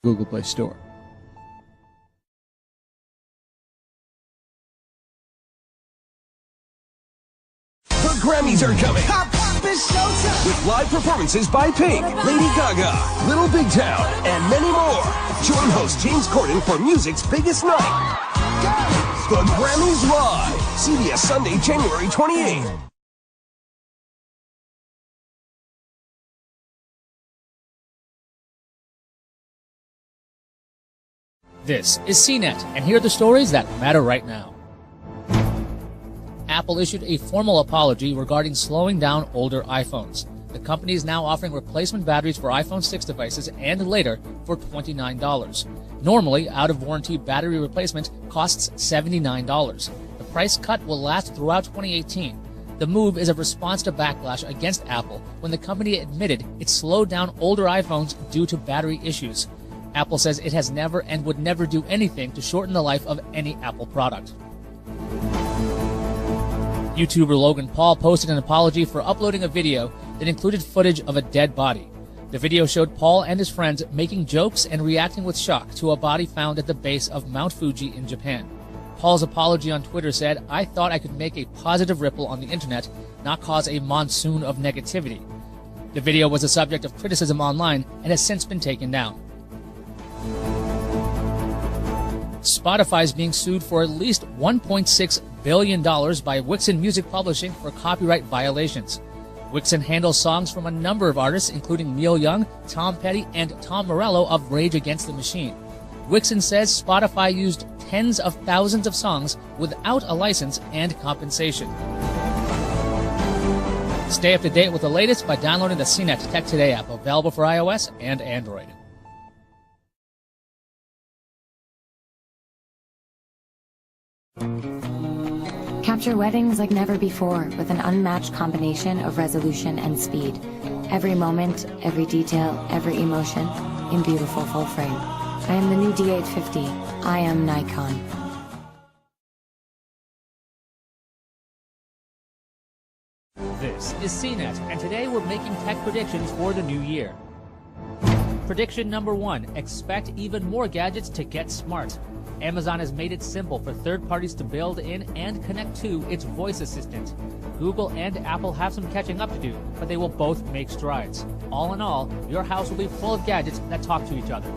Google Play Store. The Grammys are coming. Pop, pop, it's showtime. With live performances by Pink, Lady Gaga, Little Big Town, and many more. Join host James Corden for music's biggest night. The Grammys Live. CBS Sunday, January 28th. This is CNET, and here are the stories that matter right now. Apple issued a formal apology regarding slowing down older iPhones. The company is now offering replacement batteries for iPhone 6 devices and later for $29. Normally, out-of-warranty battery replacement costs $79. The price cut will last throughout 2018. The move is a response to backlash against Apple when the company admitted it slowed down older iPhones due to battery issues. Apple says it has never and would never do anything to shorten the life of any Apple product. YouTuber Logan Paul posted an apology for uploading a video that included footage of a dead body. The video showed Paul and his friends making jokes and reacting with shock to a body found at the base of Mount Fuji in Japan. Paul's apology on Twitter said, "I thought I could make a positive ripple on the internet, not cause a monsoon of negativity." The video was the subject of criticism online and has since been taken down. Spotify is being sued for at least $1.6 billion by Wixen Music Publishing for copyright violations. Wixen handles songs from a number of artists, including Neil Young, Tom Petty, and Tom Morello of Rage Against the Machine. Wixen says Spotify used tens of thousands of songs without a license and compensation. Stay up to date with the latest by downloading the CNET Tech Today app, available for iOS and Android. Capture weddings like never before with an unmatched combination of resolution and speed. Every moment, every detail, every emotion in beautiful full frame. I am the new D850. I am Nikon. This is CNET, and today we're making tech predictions for the new year. Prediction number 1, expect even more gadgets to get smart. Amazon has made it simple for third parties to build in and connect to its voice assistant. Google and Apple have some catching up to do, but they will both make strides. All in all, your house will be full of gadgets that talk to each other.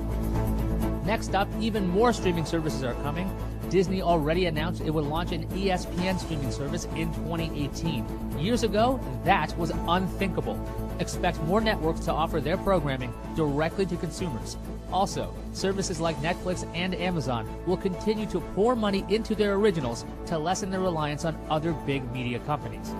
Next up, even more streaming services are coming. Disney already announced it would launch an ESPN streaming service in 2018. Years ago, that was unthinkable. Expect more networks to offer their programming directly to consumers. Also, services like Netflix and Amazon will continue to pour money into their originals to lessen their reliance on other big media companies.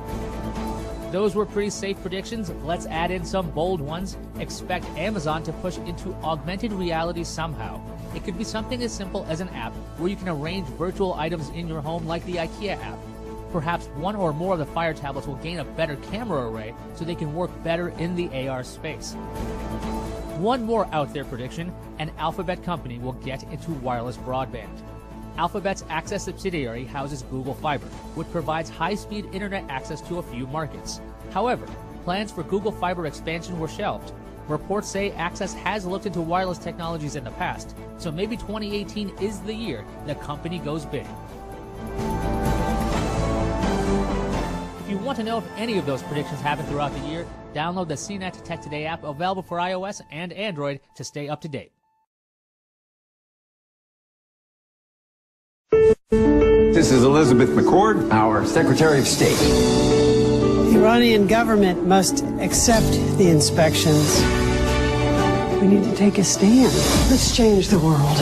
Those were pretty safe predictions. Let's add in some bold ones. Expect Amazon to push into augmented reality somehow. It could be something as simple as an app where you can arrange virtual items in your home like the IKEA app. Perhaps one or more of the Fire tablets will gain a better camera array so they can work better in the AR space. One more out there prediction, an Alphabet company will get into wireless broadband. Alphabet's Access subsidiary houses Google Fiber, which provides high-speed internet access to a few markets. However, plans for Google Fiber expansion were shelved. Reports say Access has looked into wireless technologies in the past, so maybe 2018 is the year the company goes big. If you want to know if any of those predictions happen throughout the year, download the CNET Tech Today app, available for iOS and Android, to stay up to date. This is Elizabeth McCord, our Secretary of State. The Iranian government must accept the inspections. We need to take a stand. Let's change the world.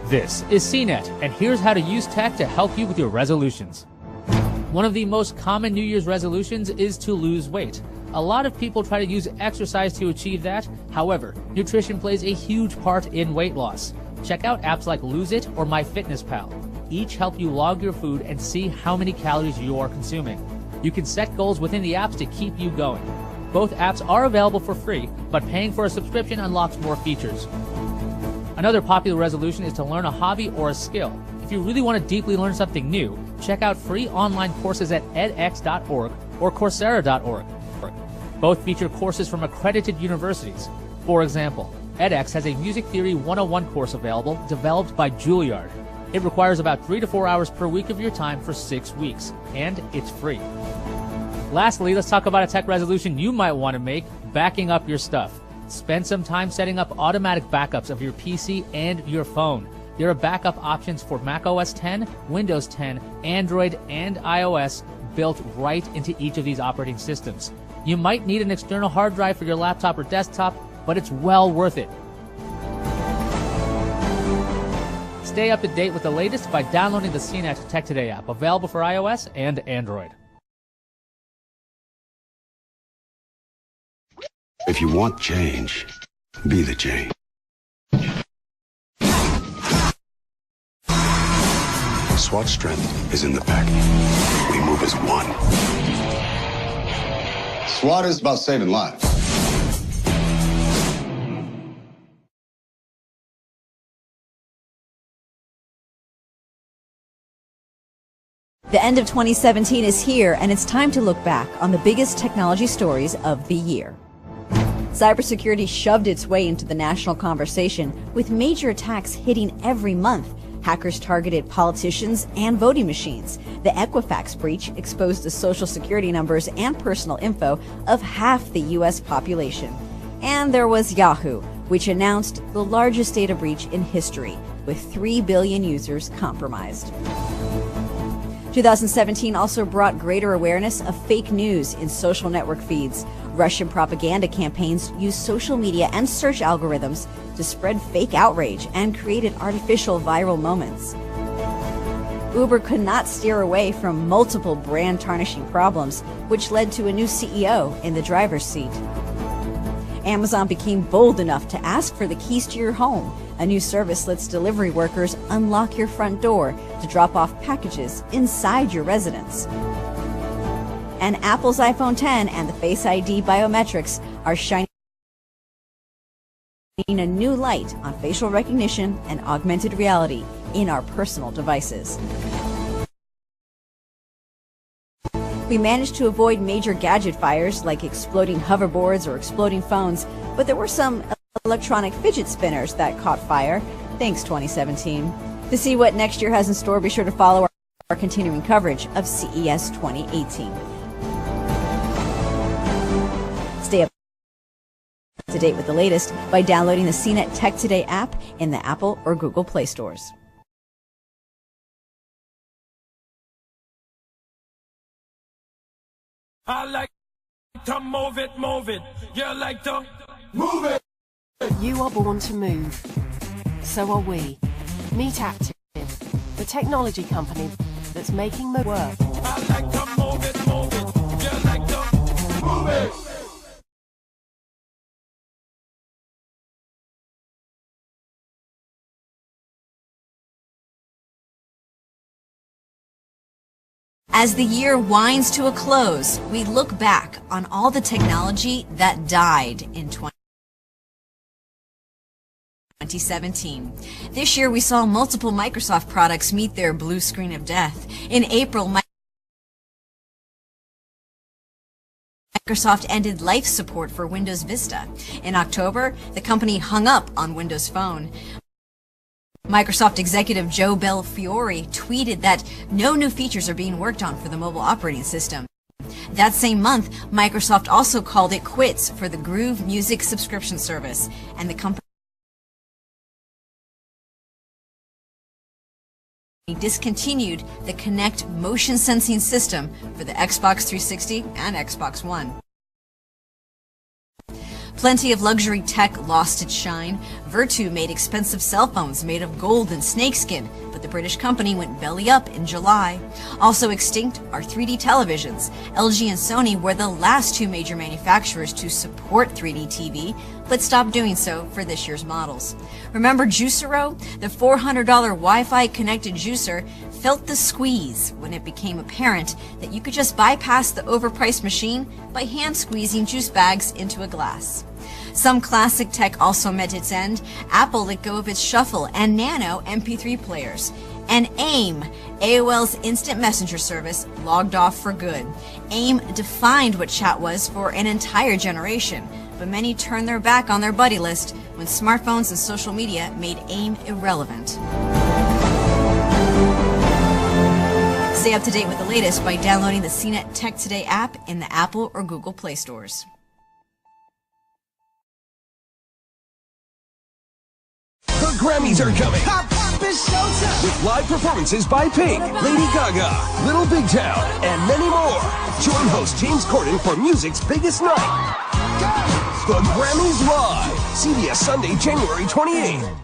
This is CNET, and here's how to use tech to help you with your resolutions. One of the most common New Year's resolutions is to lose weight. A lot of people try to use exercise to achieve that. However, nutrition plays a huge part in weight loss. Check out apps like Lose It or MyFitnessPal. Each help you log your food and see how many calories you are consuming. You can set goals within the apps to keep you going. Both apps are available for free, but paying for a subscription unlocks more features. Another popular resolution is to learn a hobby or a skill. If if you really want to deeply learn something new, check out free online courses at edx.org or coursera.org. Both feature courses from accredited universities. For example, edX has a Music Theory 101 course available developed by Juilliard. It requires about 3 to 4 hours per week of your time for 6 weeks, and it's free. Lastly, let's talk about a tech resolution you might want to make: backing up your stuff. Spend some time setting up automatic backups of your PC and your phone. There are backup options for Mac OS X, Windows 10, Android, and iOS built right into each of these operating systems. You might need an external hard drive for your laptop or desktop, but it's well worth it. Stay up to date with the latest by downloading the CNET Tech Today app, available for iOS and Android. If you want change, be the change. SWAT strength is in the pack. We move as one. SWAT is about saving lives. The end of 2017 is here, and it's time to look back on the biggest technology stories of the year. Cybersecurity shoved its way into the national conversation, with major attacks hitting every month. Hackers targeted politicians and voting machines. The Equifax breach exposed the social security numbers and personal info of half the U.S. population. And there was Yahoo, which announced the largest data breach in history, with 3 billion users compromised. 2017 also brought greater awareness of fake news in social network feeds. Russian propaganda campaigns used social media and search algorithms to spread fake outrage and created artificial viral moments. Uber could not steer away from multiple brand tarnishing problems, which led to a new CEO in the driver's seat. Amazon became bold enough to ask for the keys to your home. A new service lets delivery workers unlock your front door to drop off packages inside your residence. And Apple's iPhone X and the Face ID biometrics are shining a new light on facial recognition and augmented reality in our personal devices. We managed to avoid major gadget fires like exploding hoverboards or exploding phones, but there were some electronic fidget spinners that caught fire. Thanks, 2017. To see what next year has in store, be sure to follow our continuing coverage of CES 2018. Stay up to date with the latest by downloading the CNET Tech Today app in the Apple or Google Play stores. I like to move it, you like to move it. You are born to move. So are we. Meet Active, the technology company that's making the work. I like to move it, you like to move it. As the year winds to a close, we look back on all the technology that died in 2017. This year we saw multiple Microsoft products meet their blue screen of death. In April, Microsoft ended life support for Windows Vista. In October, the company hung up on Windows Phone. Microsoft executive Joe Belfiore tweeted that no new features are being worked on for the mobile operating system. That same month, Microsoft also called it quits for the Groove Music subscription service, and the company discontinued the Kinect motion sensing system for the Xbox 360 and Xbox One. Plenty of luxury tech lost its shine. Vertu made expensive cell phones made of gold and snakeskin, but the British company went belly up in July. Also extinct are 3D televisions. LG and Sony were the last two major manufacturers to support 3D TV, but stopped doing so for this year's models. Remember Juicero? The $400 Wi-Fi connected juicer felt the squeeze when it became apparent that you could just bypass the overpriced machine by hand squeezing juice bags into a glass. Some classic tech also met its end. Apple let go of its Shuffle and Nano MP3 players. And AIM, AOL's instant messenger service, logged off for good. AIM defined what chat was for an entire generation, but many turned their back on their buddy list when smartphones and social media made AIM irrelevant. Stay up to date with the latest by downloading the CNET Tech Today app in the Apple or Google Play stores. The Grammys are coming! With live performances by Pink, Lady Gaga, Little Big Town, and many more. Join host James Corden for music's biggest night. The Grammys Live, CBS Sunday, January 28th.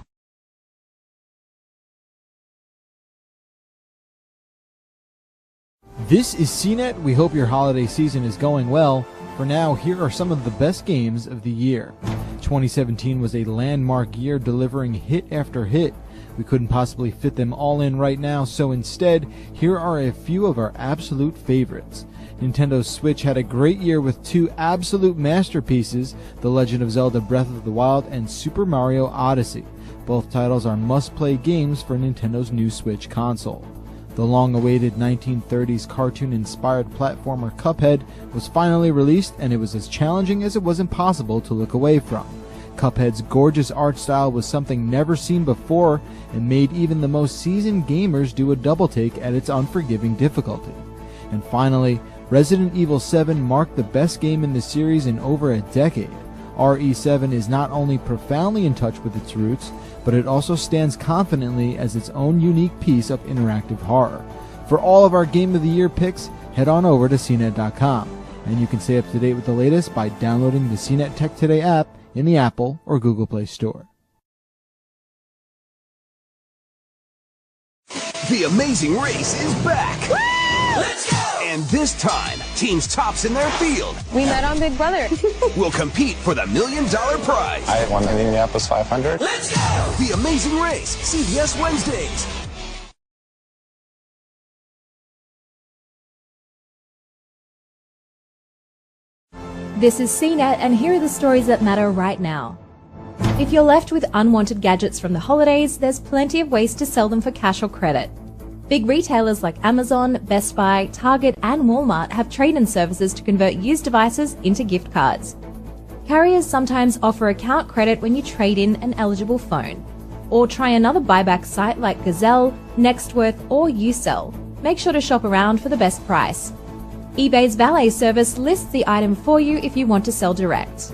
This is CNET. We hope your holiday season is going well. For now, here are some of the best games of the year. 2017 was a landmark year, delivering hit after hit. We couldn't possibly fit them all in right now, so instead, here are a few of our absolute favorites. Nintendo's Switch had a great year with two absolute masterpieces, The Legend of Zelda Breath of the Wild and Super Mario Odyssey. Both titles are must-play games for Nintendo's new Switch console. The long-awaited 1930s cartoon-inspired platformer Cuphead was finally released, and it was as challenging as it was impossible to look away from. Cuphead's gorgeous art style was something never seen before and made even the most seasoned gamers do a double-take at its unforgiving difficulty. And finally, Resident Evil 7 marked the best game in the series in over a decade. RE7 is not only profoundly in touch with its roots, but it also stands confidently as its own unique piece of interactive horror. For all of our Game of the Year picks, head on over to CNET.com, and you can stay up to date with the latest by downloading the CNET Tech Today app in the Apple or Google Play Store. The Amazing Race is back! Woo! Let's go! And this time, teams tops in their field We met on Big Brother. will compete for the $1 million prize. I won the Indianapolis 500. Let's go! The Amazing Race, CBS Wednesdays. This is CNET, and here are the stories that matter right now. If you're left with unwanted gadgets from the holidays, there's plenty of ways to sell them for cash or credit. Big retailers like Amazon, Best Buy, Target, and Walmart have trade-in services to convert used devices into gift cards. Carriers sometimes offer account credit when you trade in an eligible phone. Or try another buyback site like Gazelle, Nextworth, or Usell. Make sure to shop around for the best price. eBay's valet service lists the item for you if you want to sell direct.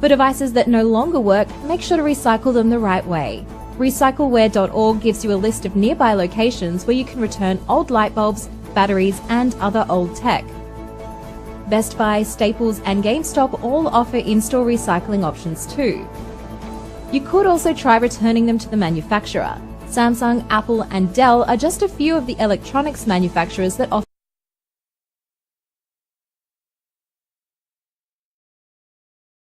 For devices that no longer work, make sure to recycle them the right way. Recycleware.org gives you a list of nearby locations where you can return old light bulbs, batteries, and other old tech. Best Buy, Staples, and GameStop all offer in-store recycling options too. You could also try returning them to the manufacturer. Samsung, Apple, and Dell are just a few of the electronics manufacturers that offer